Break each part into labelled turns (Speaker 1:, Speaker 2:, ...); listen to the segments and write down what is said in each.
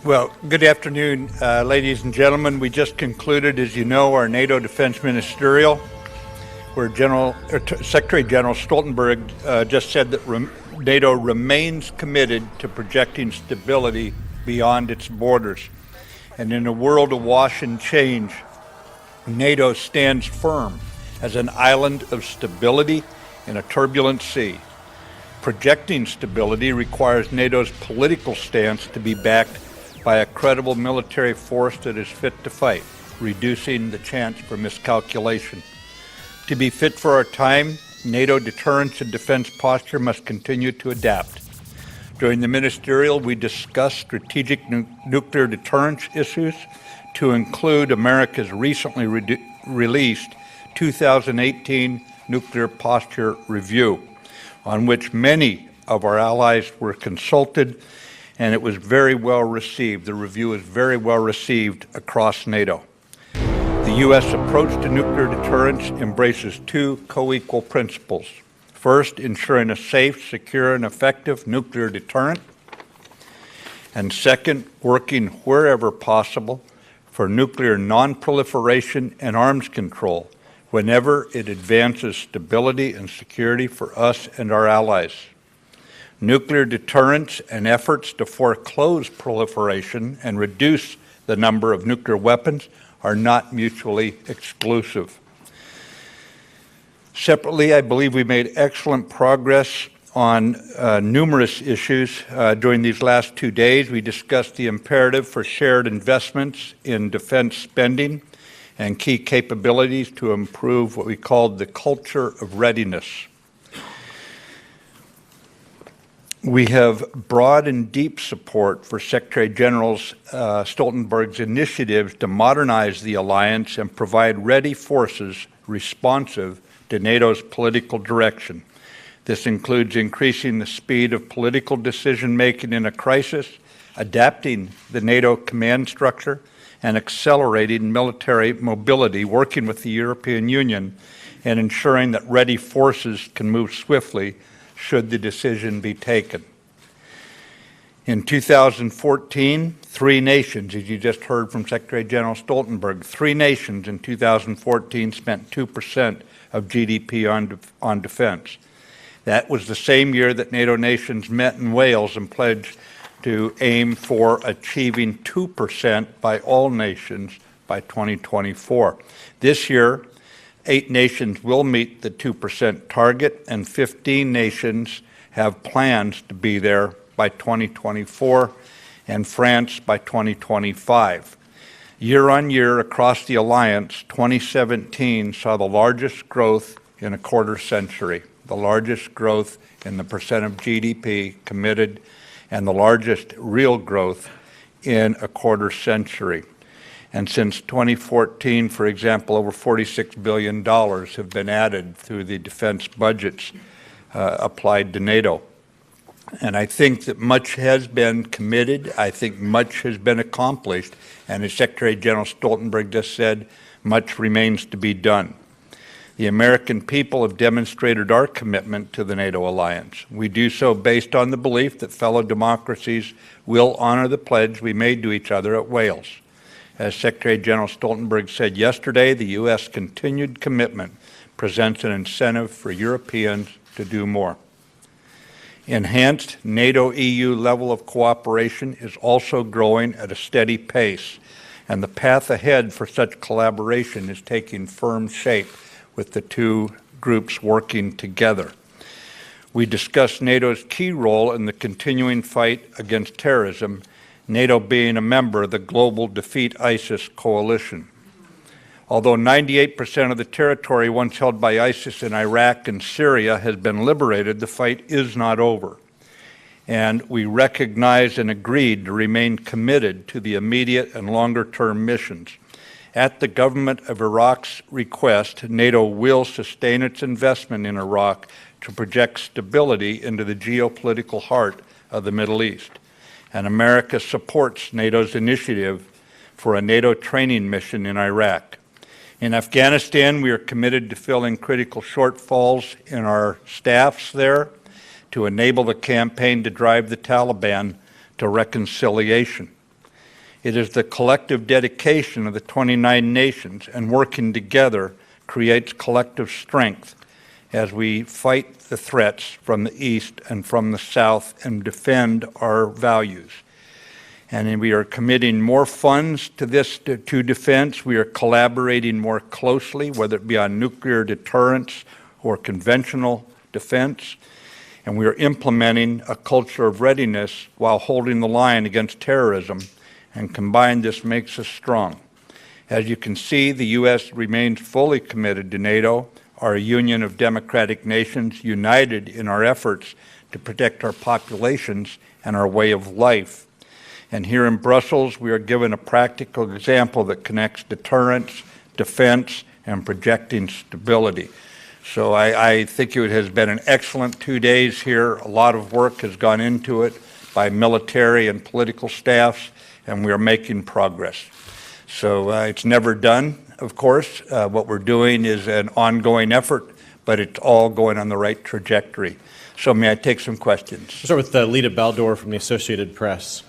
Speaker 1: Well, good afternoon, ladies and gentlemen. We just concluded, as you know, our NATO Defense Ministerial, where Secretary General Stoltenberg just said that NATO remains committed to projecting stability beyond its borders. And in a world awash in change, NATO stands firm as an island of stability in a turbulent sea. Projecting stability requires NATO's political stance to be backed by a credible military force that is fit to fight, reducing the chance for miscalculation. To be fit for our time, NATO deterrence and defense posture must continue to adapt. During the ministerial, we discussed strategic nuclear deterrence issues to include America's recently released 2018 Nuclear Posture Review, on which many of our allies were consulted, and it was very well received. The review is very well received across NATO. The U.S. approach to nuclear deterrence embraces two co-equal principles. First, ensuring a safe, secure, and effective nuclear deterrent. And second, working wherever possible for nuclear non-proliferation and arms control whenever it advances stability and security for us and our allies. Nuclear deterrence and efforts to foreclose proliferation and reduce the number of nuclear weapons are not mutually exclusive. Separately, I believe we made excellent progress on numerous issues during these last 2 days. We discussed the imperative for shared investments in defense spending and key capabilities to improve what we called the culture of readiness. We have broad and deep support for Secretary General Stoltenberg's initiatives to modernize the alliance and provide ready forces responsive to NATO's political direction. This includes increasing the speed of political decision-making in a crisis, adapting the NATO command structure, and accelerating military mobility, working with the European Union, and ensuring that ready forces can move swiftly should the decision be taken. In 2014, 3 nations, as you just heard from Secretary General Stoltenberg, 3 nations in 2014 spent 2% of GDP on defense. That was the same year that NATO nations met in Wales and pledged to aim for achieving 2% by all nations by 2024. This year, 8 nations will meet the 2% target, and 15 nations have plans to be there by 2024, and France by 2025. Year on year across the alliance, 2017 saw the largest growth in a quarter century, the largest growth in the percent of GDP committed, and the largest real growth in a quarter century. And since 2014, for example, over $46 billion have been added through the defense budgets applied to NATO. And I think that much has been committed. I think much has been accomplished. And as Secretary General Stoltenberg just said, much remains to be done. The American people have demonstrated our commitment to the NATO alliance. We do so based on the belief that fellow democracies will honor the pledge we made to each other at Wales. As Secretary General Stoltenberg said yesterday, the U.S. continued commitment presents an incentive for Europeans to do more. Enhanced NATO-EU level of cooperation is also growing at a steady pace, and the path ahead for such collaboration is taking firm shape with the two groups working together. We discussed NATO's key role in the continuing fight against terrorism, NATO being a member of the Global Defeat ISIS coalition. Although 98% of the territory once held by ISIS in Iraq and Syria has been liberated, the fight is not over. And we recognize and agreed to remain committed to the immediate and longer-term missions. At the government of Iraq's request, NATO will sustain its investment in Iraq to project stability into the geopolitical heart of the Middle East. And America supports NATO's initiative for a NATO training mission in Iraq. In Afghanistan, we are committed to filling critical shortfalls in our staffs there to enable the campaign to drive the Taliban to reconciliation. It is the collective dedication of the 29 nations, and working together creates collective strength as we fight the threats from the east and from the south and defend our values. And we are committing more funds to to defense. We are collaborating more closely, whether it be on nuclear deterrence or conventional defense. And we are implementing a culture of readiness while holding the line against terrorism. And combined, this makes us strong. As you can see, the U.S. remains fully committed to NATO, our union of democratic nations, united in our efforts to protect our populations and our way of life. And here in Brussels, we are given a practical example that connects deterrence, defense, and projecting stability. So I think it has been an excellent 2 days here. A lot of work has gone into it by military and political staffs, and we are making progress. So it's never done, of course. What we're doing is an ongoing effort, but it's all going on the right trajectory. So may I take some questions?
Speaker 2: We'll start with Lita Baldor from the Associated Press.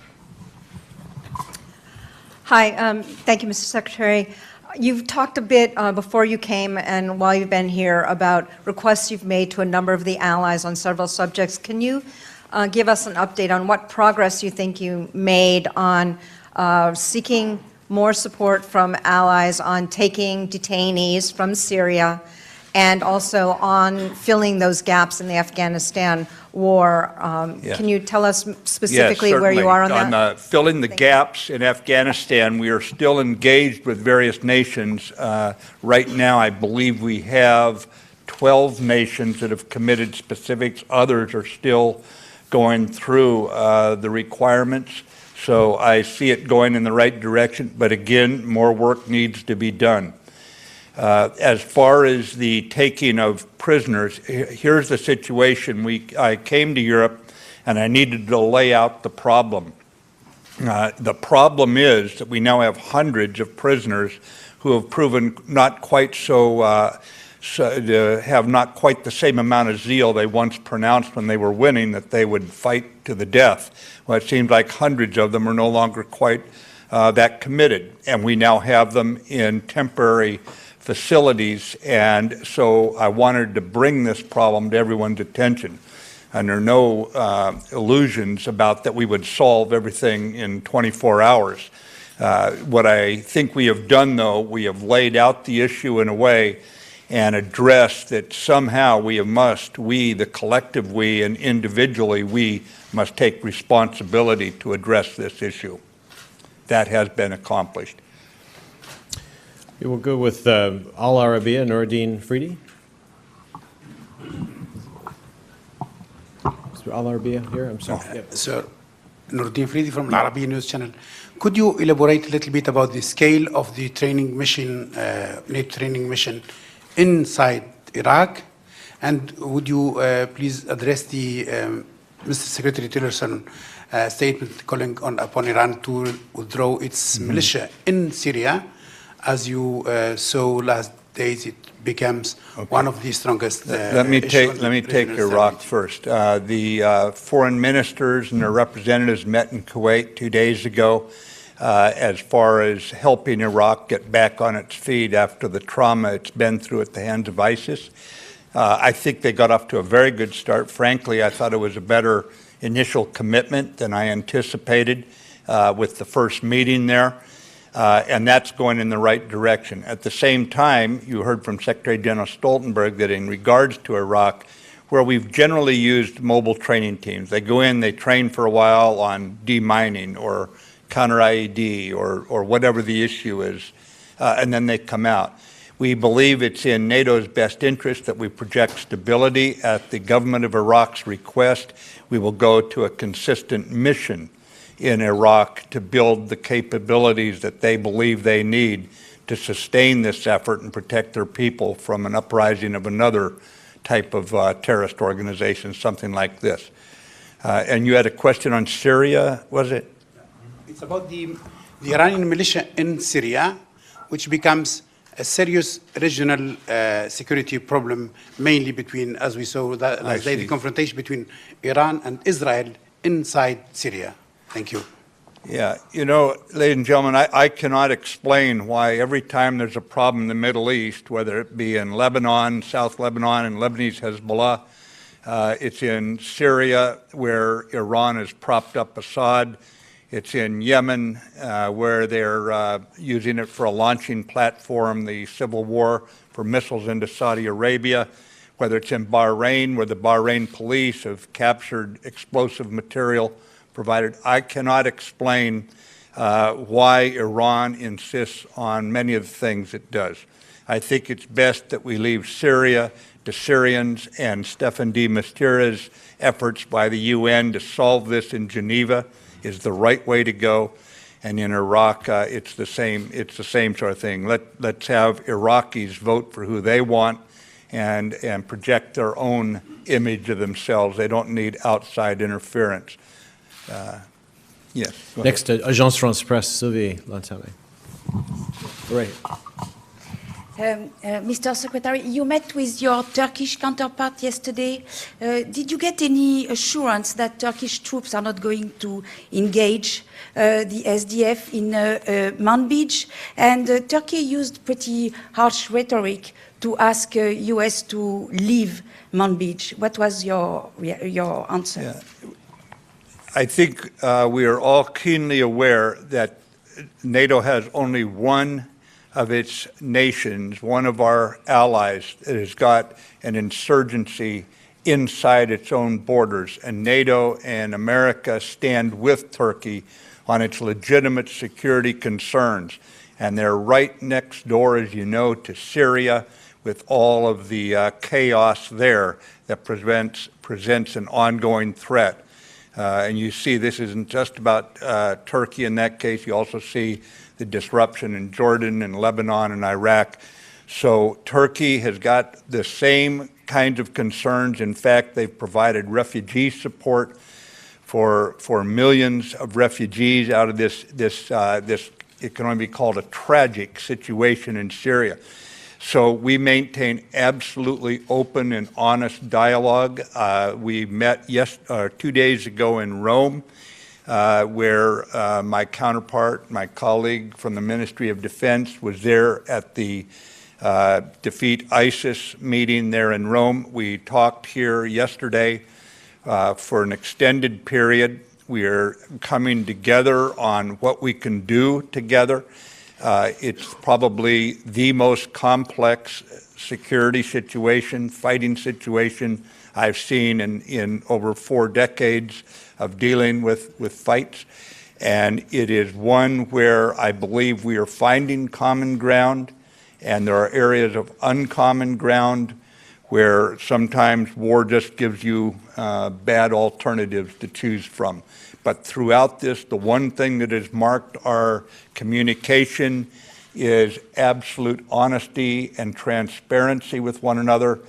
Speaker 3: Hi, thank you, Mr. Secretary. You've talked a bit before you came and while you've been here about requests you've made to a number of the allies on several subjects. Can you give us an update on what progress you think you made on seeking more support from allies on taking detainees from Syria and also on filling those gaps in the Afghanistan war? Can you tell us specifically where you are on that?
Speaker 1: On filling the gaps in Afghanistan, we are still engaged with various nations. Right now, I believe we have 12 nations that have committed specifics. Others are still going through the requirements. So I see it going in the right direction, but again, more work needs to be done. As far as the taking of prisoners, here's the situation. I came to Europe and I needed to lay out the problem. The problem is that we now have hundreds of prisoners who have proven not quite have not quite the same amount of zeal they once pronounced when they were winning, that they would fight to the death. Well, it seems like hundreds of them are no longer quite that committed, and we now have them in temporary facilities, and so I wanted to bring this problem to everyone's attention. And there are no illusions about that we would solve everything in 24 hours. What I think we have done, though, we have laid out the issue in a way and addressed that somehow we, the collective we, and individually we must take responsibility to address this issue. That has been accomplished.
Speaker 2: We will go with Al Arabiya, Nuruddin Fridi. Mr. Al Arabiya here, I'm sorry. Yep.
Speaker 4: Sir, Nuruddin Fridi from Al Arabiya News Channel. Could you elaborate a little bit about the scale of the training mission, NATO training mission inside Iraq? And would you please address the Mr. Secretary Tillerson statement calling upon Iran to withdraw its militia in Syria? As you saw last days, it becomes one of the strongest.
Speaker 1: Let me take Iraq first. The foreign ministers and their representatives met in Kuwait 2 days ago as far as helping Iraq get back on its feet after the trauma it's been through at the hands of ISIS. I think they got off to a very good start. Frankly, I thought it was a better initial commitment than I anticipated with the first meeting there. And that's going in the right direction. At the same time, you heard from Secretary General Stoltenberg that in regards to Iraq, where we've generally used mobile training teams, they go in, they train for a while on demining or counter-IED or whatever the issue is, and then they come out. We believe it's in NATO's best interest that we project stability. At the government of Iraq's request, we will go to a consistent mission in Iraq to build the capabilities that they believe they need to sustain this effort and protect their people from an uprising of another type of terrorist organization, something like this. And you had a question on Syria, was it?
Speaker 4: It's about the Iranian militia in Syria, which becomes a serious regional security problem, mainly between, as we saw the confrontation between Iran and Israel inside Syria. Thank you.
Speaker 1: Yeah, you know, ladies and gentlemen, I cannot explain why every time there's a problem in the Middle East, whether it be in Lebanon, South Lebanon, and Lebanese Hezbollah, it's in Syria where Iran has propped up Assad, it's in Yemen where they're using it for a launching platform, the civil war for missiles into Saudi Arabia, whether it's in Bahrain where the Bahrain police have captured explosive material provided. I cannot explain why Iran insists on many of the things it does. I think it's best that we leave Syria to Syrians, and Stefan de Mistere's efforts by the UN to solve this in Geneva is the right way to go. And in Iraq, it's the same sort of thing. Let's have Iraqis vote for who they want and project their own image of themselves. They don't need outside interference. Yes.
Speaker 2: Next, Agence France Presse, Sylvie Lantamet. Right.
Speaker 5: Mr. Secretary, you met with your Turkish counterpart yesterday. Did you get any assurance that Turkish troops are not going to engage the SDF in Manbij? And Turkey used pretty harsh rhetoric to ask US to leave Manbij. What was your answer?
Speaker 1: Yeah. I think we are all keenly aware that NATO has only one of its nations, one of our allies, that has got an insurgency inside its own borders. And NATO and America stand with Turkey on its legitimate security concerns. And they're right next door, as you know, to Syria with all of the chaos there that presents an ongoing threat. And you see this isn't just about Turkey in that case. You also see the disruption in Jordan and Lebanon and Iraq. So Turkey has got the same kinds of concerns. In fact, they've provided refugee support for millions of refugees out of this, it can only be called a tragic situation in Syria. So we maintain absolutely open and honest dialogue. We met 2 days ago in Rome, where my counterpart, my colleague from the Ministry of Defense, was there at the Defeat ISIS meeting there in Rome. We talked here yesterday for an extended period. We are coming together on what we can do together. It's probably the most complex security situation, fighting situation I've seen in over 4 decades of dealing with fights. And it is one where I believe we are finding common ground, and there are areas of uncommon ground where sometimes war just gives you bad alternatives to choose from. But throughout this, the one thing that has marked our communication is absolute honesty and transparency with one another,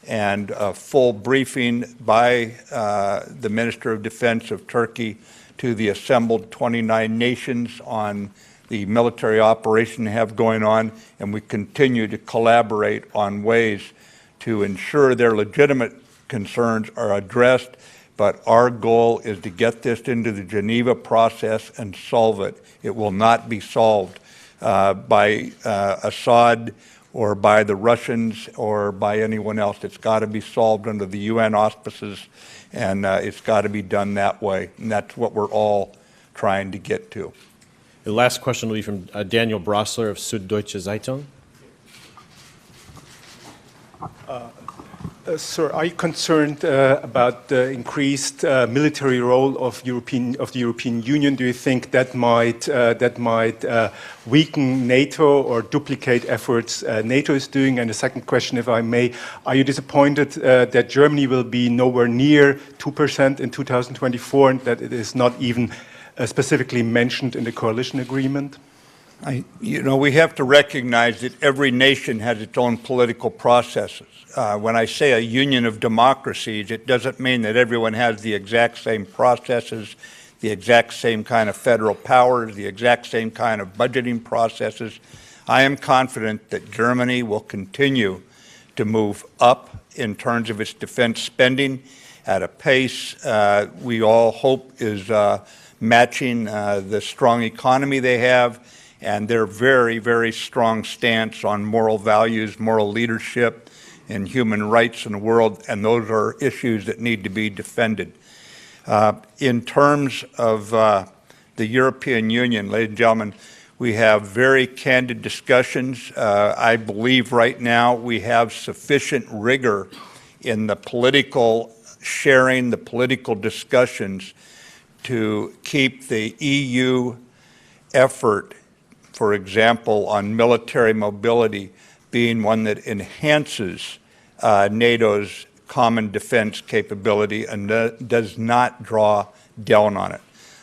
Speaker 1: and a full briefing by the Minister of Defense of Turkey to the assembled 29 nations on the military operation they have going on, and we continue to collaborate on ways to ensure their legitimate concerns are addressed. But our goal is to get this into the Geneva process and solve it. It will not be solved by Assad or by the Russians or by anyone else. It's got to be solved under the UN auspices, and it's got to be done that way. And that's what we're all trying to get to.
Speaker 2: The last question will be from Daniel Brossler of Süddeutsche Zeitung.
Speaker 6: Sir, are you concerned about the increased military role of the European Union? Do you think that might weaken NATO or duplicate efforts NATO is doing? And the second question, if I may, are you disappointed that Germany will be nowhere near 2% in 2024 and that it is not even specifically mentioned in the coalition agreement?
Speaker 1: We have to recognize that every nation has its own political processes. When I say a union of democracies, it doesn't mean that everyone has the exact same processes, the exact same kind of federal powers, the exact same kind of budgeting processes. I am confident that Germany will continue to move up in terms of its defense spending at a pace we all hope is matching the strong economy they have and their very, very strong stance on moral values, moral leadership, and human rights in the world, and those are issues that need to be defended. In terms of the European Union, ladies and gentlemen, we have very candid discussions. I believe right now we have sufficient rigor in the political sharing, the political discussions to keep the EU effort, for example, on military mobility, being one that enhances NATO's common defense capability and does not draw down on it.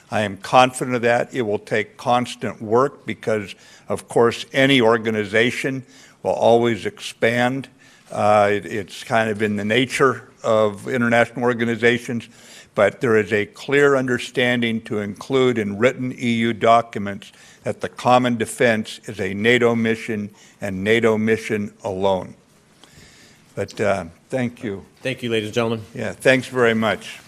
Speaker 1: I am confident of that. It will take constant work because, of course, any organization will always expand. It's kind of in the nature of international organizations, but there is a clear understanding to include in written EU documents that the common defense is a NATO mission and NATO mission alone. But thank you.
Speaker 2: Thank you, ladies and gentlemen.
Speaker 1: Yeah, thanks very much.